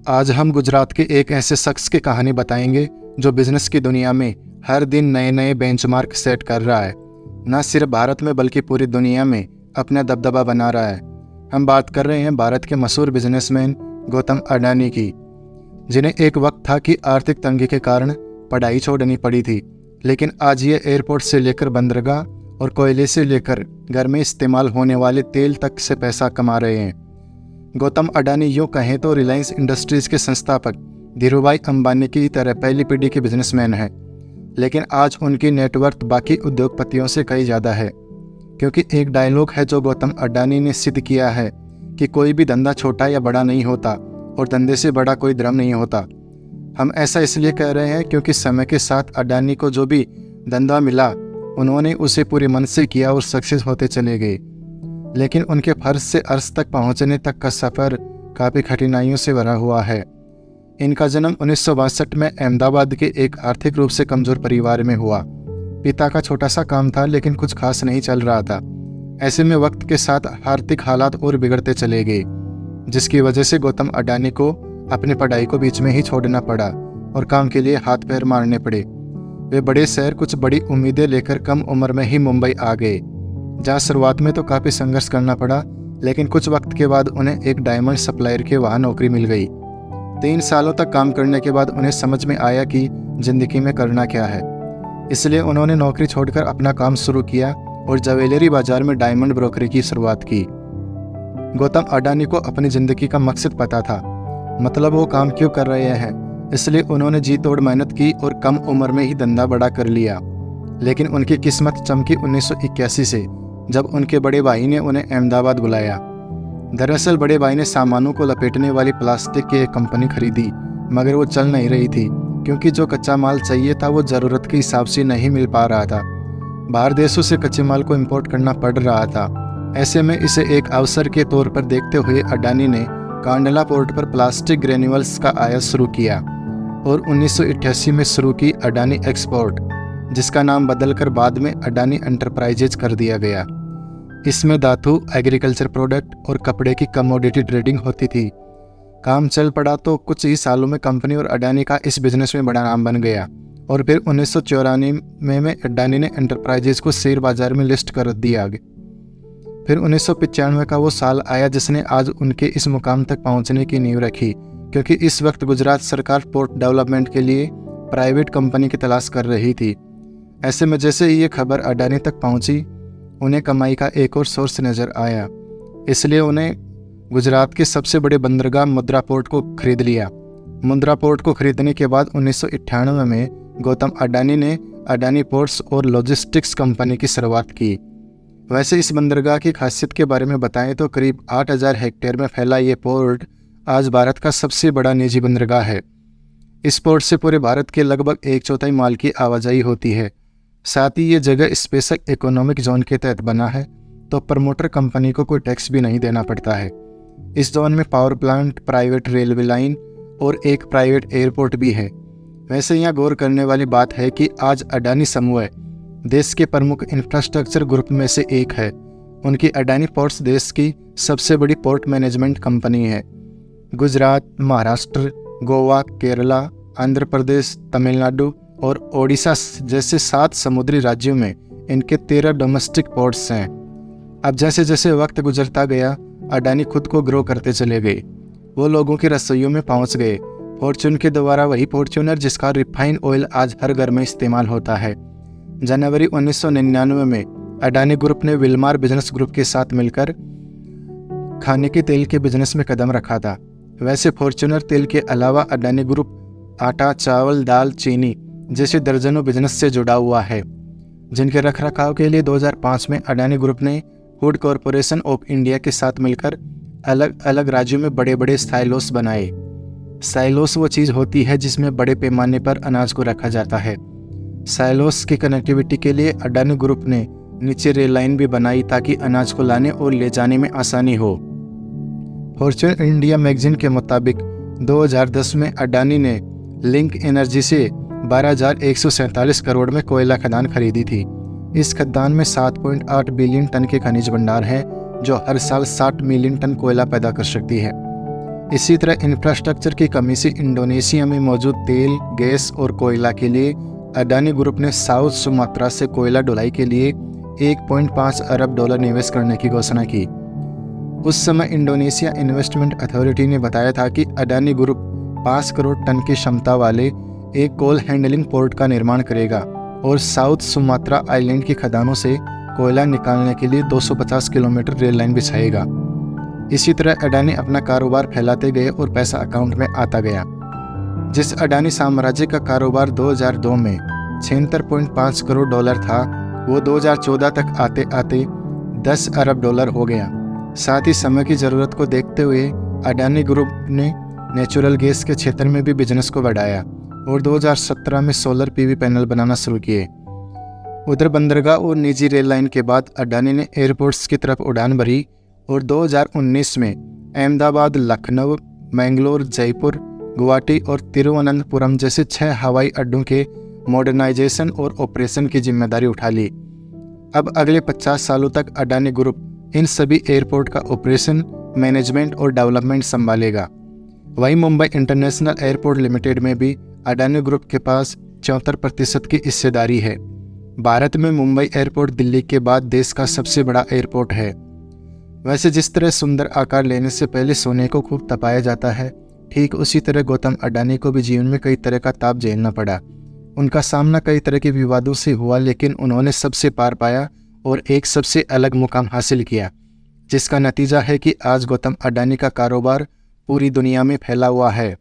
आज हम गुजरात के एक ऐसे शख्स की कहानी बताएंगे जो बिजनेस की दुनिया में हर दिन नए नए बेंचमार्क सेट कर रहा है। न सिर्फ भारत में बल्कि पूरी दुनिया में अपना दबदबा बना रहा है। हम बात कर रहे हैं भारत के मशहूर बिजनेसमैन गौतम अडानी की, जिन्हें एक वक्त था कि आर्थिक तंगी के कारण पढ़ाई छोड़नी पड़ी थी, लेकिन आज ये एयरपोर्ट से लेकर बंदरगाह और कोयले से लेकर घर में इस्तेमाल होने वाले तेल तक से पैसा कमा रहे हैं। गौतम अडानी यूँ कहें तो रिलायंस इंडस्ट्रीज के संस्थापक धीरूभाई अंबानी की तरह पहली पीढ़ी के बिजनेसमैन हैं, लेकिन आज उनकी नेटवर्थ बाकी उद्योगपतियों से कहीं ज़्यादा है, क्योंकि एक डायलॉग है जो गौतम अडानी ने सिद्ध किया है कि कोई भी धंधा छोटा या बड़ा नहीं होता और धंधे से बड़ा कोई धर्म नहीं होता। हम ऐसा इसलिए कह रहे हैं क्योंकि समय के साथ अडानी को जो भी धंधा मिला उन्होंने उसे पूरे मन से किया और सक्सेस होते चले गए, लेकिन उनके फर्ज से अर्श तक पहुंचने तक का सफ़र काफ़ी कठिनाइयों से भरा हुआ है। इनका जन्म 1962 में अहमदाबाद के एक आर्थिक रूप से कमज़ोर परिवार में हुआ। पिता का छोटा सा काम था लेकिन कुछ खास नहीं चल रहा था। ऐसे में वक्त के साथ आर्थिक हालात और बिगड़ते चले गए, जिसकी वजह से गौतम अडानी को अपनी पढ़ाई को बीच में ही छोड़ना पड़ा और काम के लिए हाथ पैर मारने पड़े। वे बड़े शहर कुछ बड़ी उम्मीदें लेकर कम उम्र में ही मुंबई आ गए, जहाँ शुरुआत में तो काफ़ी संघर्ष करना पड़ा, लेकिन कुछ वक्त के बाद उन्हें एक डायमंड सप्लायर के वहाँ नौकरी मिल गई। 3 सालों तक काम करने के बाद उन्हें समझ में आया कि ज़िंदगी में करना क्या है, इसलिए उन्होंने नौकरी छोड़कर अपना काम शुरू किया और ज्वेलरी बाजार में डायमंड ब्रोकरी की शुरुआत की। गौतम अडानी को अपनी ज़िंदगी का मकसद पता था, मतलब वो काम क्यों कर रहे हैं, इसलिए उन्होंने जी तोड़ मेहनत की और कम उम्र में ही धंधा बड़ा कर लिया। लेकिन उनकी किस्मत चमकी 1981 से, जब उनके बड़े भाई ने उन्हें अहमदाबाद बुलाया। दरअसल बड़े भाई ने सामानों को लपेटने वाली प्लास्टिक की एक कंपनी खरीदी, मगर वो चल नहीं रही थी क्योंकि जो कच्चा माल चाहिए था वो ज़रूरत के हिसाब से नहीं मिल पा रहा था। बाहर देशों से कच्चे माल को इम्पोर्ट करना पड़ रहा था। ऐसे में इसे एक अवसर के तौर पर देखते हुए अडानी ने कांडला पोर्ट पर प्लास्टिक ग्रेन्यूल्स का आयात शुरू किया और 1988 में शुरू की अडानी एक्सपोर्ट, जिसका नाम बदलकर बाद में अडानी एंटरप्राइजेज कर दिया गया। इसमें धातु, एग्रीकल्चर प्रोडक्ट और कपड़े की कमोडिटी ट्रेडिंग होती थी। काम चल पड़ा तो कुछ ही सालों में कंपनी और अडानी का इस बिजनेस में बड़ा नाम बन गया और फिर 1994 में अडानी ने एंटरप्राइजेज को शेयर बाजार में लिस्ट कर दिया। फिर 1995 का वो साल आया जिसने आज उनके इस मुकाम तक पहुंचने की नींव रखी, क्योंकि इस वक्त गुजरात सरकार पोर्ट डेवलपमेंट के लिए प्राइवेट कंपनी की तलाश कर रही थी। ऐसे में जैसे ही ये खबर अडानी तक पहुंची, उन्हें कमाई का एक और सोर्स नज़र आया, इसलिए उन्हें गुजरात के सबसे बड़े बंदरगाह मुंद्रा पोर्ट को खरीद लिया। मुंद्रा पोर्ट को खरीदने के बाद 1998 में गौतम अडानी ने अडानी पोर्ट्स और लॉजिस्टिक्स कंपनी की शुरुआत की। वैसे इस बंदरगाह की खासियत के बारे में बताएं तो करीब 8000 हेक्टेयर में फैला ये पोर्ट आज भारत का सबसे बड़ा निजी बंदरगाह है। इस पोर्ट से पूरे भारत के लगभग 1/4 माल की आवाजाही होती है। साथ ही ये जगह स्पेशल इकोनॉमिक जोन के तहत बना है, तो प्रमोटर कंपनी को कोई टैक्स भी नहीं देना पड़ता है। इस जोन में power plant, private railway line और एक प्राइवेट एयरपोर्ट भी है। वैसे यहाँ गौर करने वाली बात है कि आज अडानी समूह देश के प्रमुख इंफ्रास्ट्रक्चर ग्रुप में से एक है। उनकी अडानी पोर्ट्स देश की सबसे बड़ी पोर्ट मैनेजमेंट कंपनी है। गुजरात, महाराष्ट्र, गोवा, केरला, आंध्र प्रदेश, तमिलनाडु और ओडिशा जैसे 7 समुद्री राज्यों में इनके 13 डोमेस्टिक पोर्ट्स हैं। अब जैसे जैसे वक्त गुजरता गया, अडानी खुद को ग्रो करते चले गए। वो लोगों की रसोइयों में पहुंच गए। फॉर्च्यून के द्वारा वही फॉर्च्यूनर जिसका रिफाइंड ऑयल आज हर घर में इस्तेमाल होता है। जनवरी 1999 में अडानी ग्रुप ने विल्मार बिजनेस ग्रुप के साथ मिलकर खाने के तेल के बिजनेस में कदम रखा था। वैसे फॉर्च्यूनर तेल के अलावा अडानी ग्रुप आटा, चावल, दाल, चीनी जैसे दर्जनों बिजनेस से जुड़ा हुआ है, जिनके रखरखाव के लिए 2005 में अडानी ग्रुप ने फूड कॉरपोरेशन ऑफ इंडिया के साथ मिलकर अलग अलग राज्यों में बड़े बड़े साइलोस बनाए। साइलोस वो चीज़ होती है जिसमें बड़े पैमाने पर अनाज को रखा जाता है। साइलोस की कनेक्टिविटी के लिए अडानी ग्रुप ने नीचे रेल लाइन भी बनाई ताकि अनाज को लाने और ले जाने में आसानी हो। फॉर्च्यून इंडिया मैगजीन के मुताबिक 2010 में अडानी ने लिंक एनर्जी से 12,147 करोड़ में कोयला खदान खरीदी थी। इस खदान में 7.8 बिलियन टन के खनिज भंडार हैं, जो हर साल 60 मिलियन टन कोयला पैदा कर सकती है। इसी तरह इंफ्रास्ट्रक्चर की कमी से इंडोनेशिया में मौजूद तेल, गैस और कोयला के लिए अडानी ग्रुप ने साउथ सुमात्रा से कोयला ढुलाई के लिए 1.5 अरब डॉलर निवेश करने की घोषणा की। उस समय इंडोनेशिया इन्वेस्टमेंट अथॉरिटी ने बताया था कि अडानी ग्रुप 5 करोड़ टन की क्षमता वाले एक कोल हैंडलिंग पोर्ट का निर्माण करेगा और साउथ सुमात्रा आइलैंड की खदानों से कोयला निकालने के लिए 250 किलोमीटर रेल लाइन बिछाएगा। इसी तरह अडानी अपना कारोबार फैलाते गए और पैसा अकाउंट में आता गया। जिस अडानी साम्राज्य का कारोबार 2002 में 76.5 करोड़ डॉलर था, वो 2014 तक आते आते 10 अरब डॉलर हो गया। साथ ही समय की ज़रूरत को देखते हुए अडानी ग्रुप ने नेचुरल गैस के क्षेत्र में भी बिजनेस को बढ़ाया और 2017 में सोलर पीवी पैनल बनाना शुरू किए। उधर बंदरगाह और निजी रेल लाइन के बाद अडानी ने एयरपोर्ट्स की तरफ उड़ान भरी और 2019 में अहमदाबाद, लखनऊ, मैंगलोर, जयपुर, गुवाहाटी और तिरुवनंतपुरम जैसे 6 हवाई अड्डों के मॉडर्नाइजेशन और ऑपरेशन की जिम्मेदारी उठा ली। अब अगले 50 सालों तक अडानी ग्रुप इन सभी एयरपोर्ट का ऑपरेशन, मैनेजमेंट और डेवलपमेंट संभालेगा। वहीं मुंबई इंटरनेशनल एयरपोर्ट लिमिटेड में भी अडानी ग्रुप के पास 74% की हिस्सेदारी है। भारत में मुंबई एयरपोर्ट दिल्ली के बाद देश का सबसे बड़ा एयरपोर्ट है। वैसे जिस तरह सुंदर आकार लेने से पहले सोने को खूब तपाया जाता है, ठीक उसी तरह गौतम अडानी को भी जीवन में कई तरह का ताप झेलना पड़ा। उनका सामना कई तरह के विवादों से हुआ, लेकिन उन्होंने सबसे पार पाया और एक सबसे अलग मुकाम हासिल किया, जिसका नतीजा है कि आज गौतम अडानी का कारोबार पूरी दुनिया में फैला हुआ है।